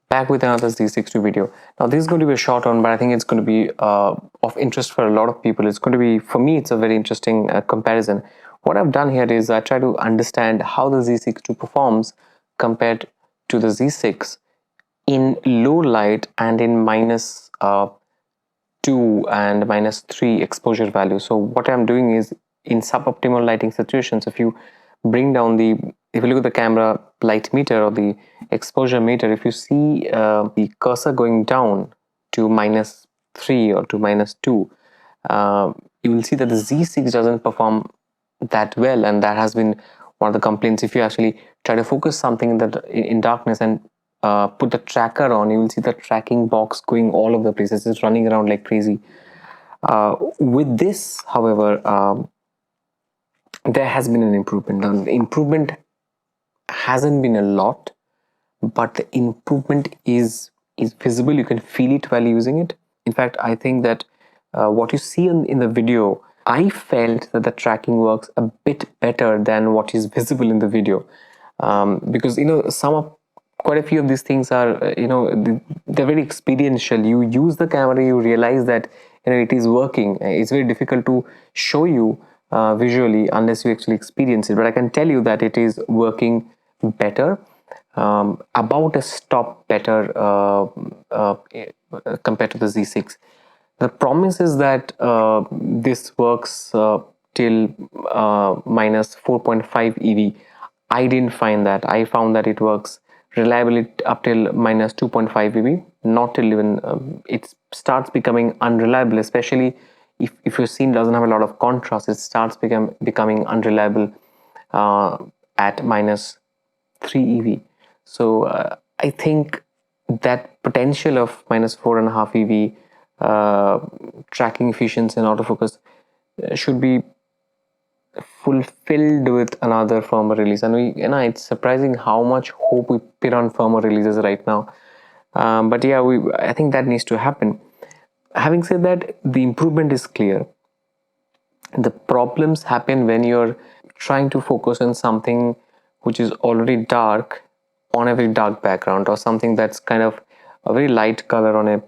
Back with another Z6II video. Now this is going to be a short one, but I think it's going to be of interest for a lot of people. It's going to be, for me, it's a very interesting comparison. What I've done here is I try to understand how the Z6II performs compared to the Z6 in low light and in -2 and -3 exposure value. So what I'm doing is, in suboptimal lighting situations, if you bring down if you look at the camera light meter or the exposure meter, if you see the cursor going down to -3 or to -2, you will see that the Z6 doesn't perform that well, and that has been one of the complaints. If you actually try to focus something in darkness and put the tracker on, you will see the tracking box going all over the place. It's just running around like crazy. With this, however, there has been an improvement. The improvement hasn't been a lot, but the improvement is visible. You can feel it while using it. In fact, I think that what you see in the video, I felt that the tracking works a bit better than what is visible in the video, because quite a few of these things are they're very experiential. You use the camera, you realize that it is working. It's very difficult to show you visually unless you actually experience it, but I can tell you that it is working better, about a stop better compared to the Z6. The promise is that this works till -4.5 EV. I didn't find that. I found that it works reliably up till -2.5 EV, not till even it starts becoming unreliable, especially if your scene doesn't have a lot of contrast. It starts becoming unreliable at -3 EV. So I think that potential of -4.5 EV tracking efficiency and autofocus should be fulfilled with another firmware release. And it's surprising how much hope we put on firmware releases right now. But yeah, I think that needs to happen. Having said that, the improvement is clear. The problems happen when you're trying to focus on something which is already dark on a very dark background, or something that's kind of a very light color on a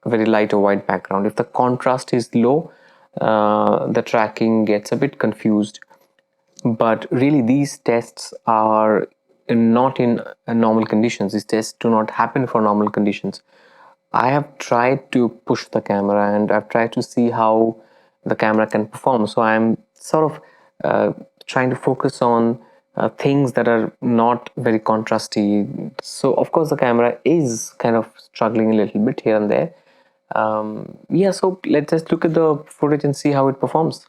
very light or white background. If the contrast is low, the tracking gets a bit confused. But really, these tests are not in normal conditions. These tests do not happen for normal conditions. I have tried to push the camera, and I've tried to see how the camera can perform. So I'm sort of trying to focus on things that are not very contrasty. So of course the camera is kind of struggling a little bit here and there. Yeah, so let's just look at the footage and see how it performs.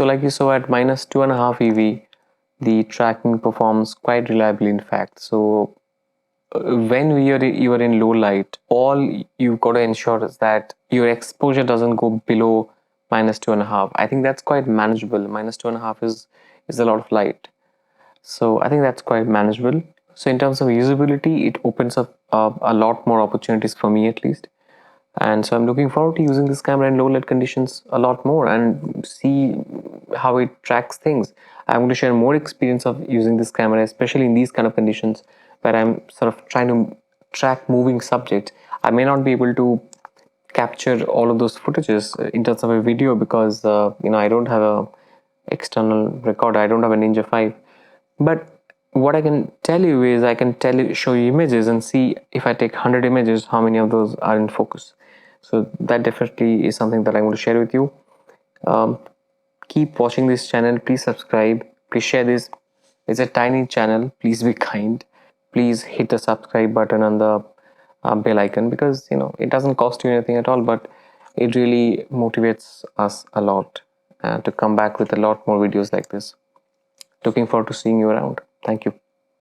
So like you saw, at minus 2.5 EV, the tracking performs quite reliably, in fact. So when you are in low light, all you've got to ensure is that your exposure doesn't go below minus 2.5. I think that's quite manageable. Minus 2.5 is a lot of light. So I think that's quite manageable. So in terms of usability, it opens up a lot more opportunities for me, at least. And so I'm looking forward to using this camera in low light conditions a lot more and see how it tracks things. I'm going to share more experience of using this camera, especially in these kind of conditions where I'm sort of trying to track moving subjects. I may not be able to capture all of those footages in terms of a video because I don't have a external recorder. I don't have a Ninja 5. But what I can tell you is I can show you images and see if I take 100 images, how many of those are in focus. So that definitely is something that I'm going to share with you. um, Keep watching this channel. Please subscribe, please share this. It's a tiny channel, please be kind. Please hit the subscribe button and the bell icon, because it doesn't cost you anything at all, but it really motivates us a lot to come back with a lot more videos like this. Looking forward to seeing you around. Thank you.